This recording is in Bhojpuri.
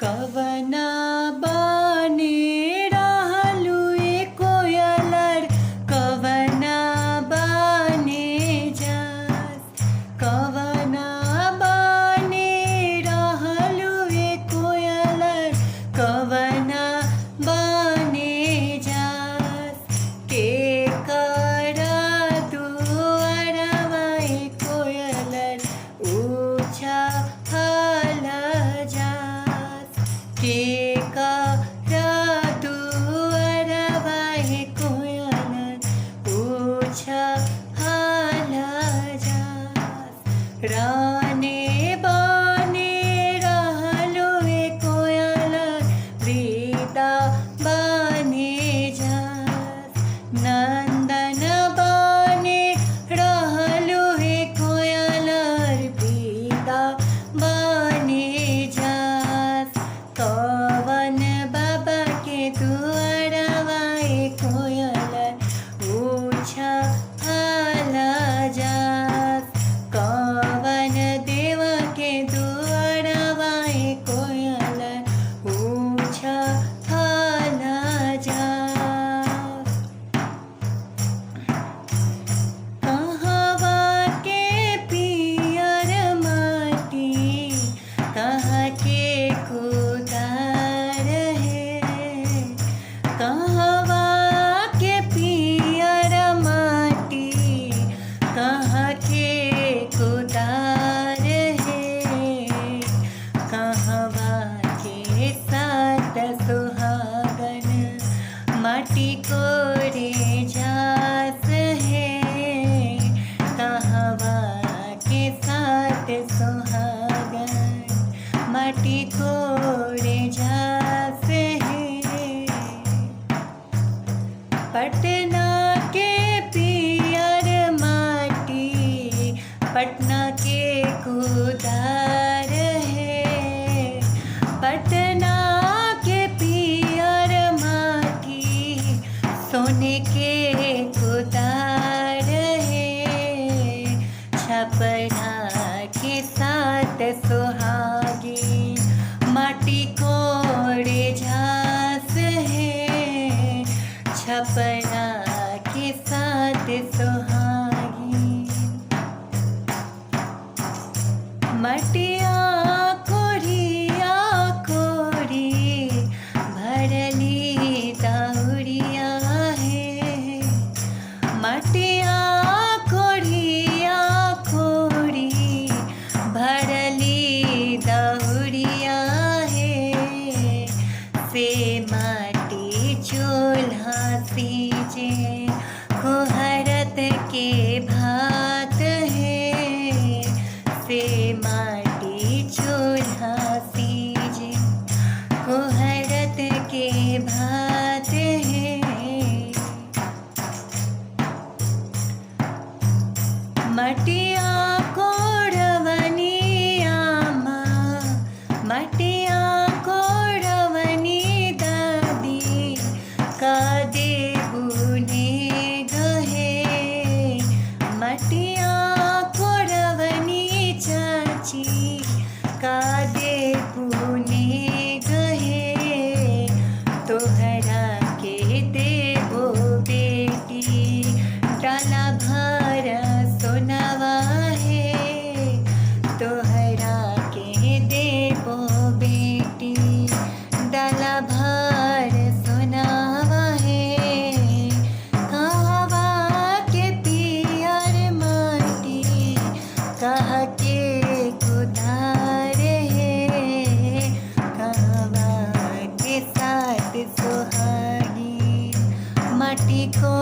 कवना बाने रहलु ए कोयलर कवना बाने जास कवना बाने रहलु ए कोयलर कवना बाने जास के करा दुअरवा ए कोयलर ऊँचा हला जास के करा दुअरवा ए कोयलर ऊँचा हला जास राने बाने रहलु ए कोयलर वृंदा बाने जास नंदन बाने रहलु ए कोयलर वृंदा बाने जास कवन बाबा के दुअरवा ए कोयलर ऊँचा हला जास कवन देव के दुअरवा ए कोयलर ऊँचा हला जास कहवा के पियर माटी कहाँ के कुदार है कहवा के पियर माटी कहाँ के कुदार है कहवा के साथ सुहागन माटी कोरे जास है कहवा के साथ सुहागन माटी कोरे जास है पटना के पियर माटी पटना के कुदार है पटना के पियर माटी सोने के कुदार है छपरा के साथ सुहागी माटी कोड़े झांस है छपरा के साथ सुहागी मटिया कोरिया कोरी भरली दाउरिया है मटिया कोरिया कोरी भरली दाउरिया है से माटी चूल्हा सींचे कुहरत के भात है से माटी चूल्हा सींचे कुहरत के भात है मटिया कोड़वनी आमा मटिया कोड़वनी दादी का देबुने गहे मटिया कोड़वनी चाची का देबुने गहे तोहरा के देबो बेटी डाला भर सोनावा है तोहरा के देबो बेटी डाला भर सोनावा है कहवा के पियर माटी कहाँ के कुदार है कहवा के साथ सुहागी माटी को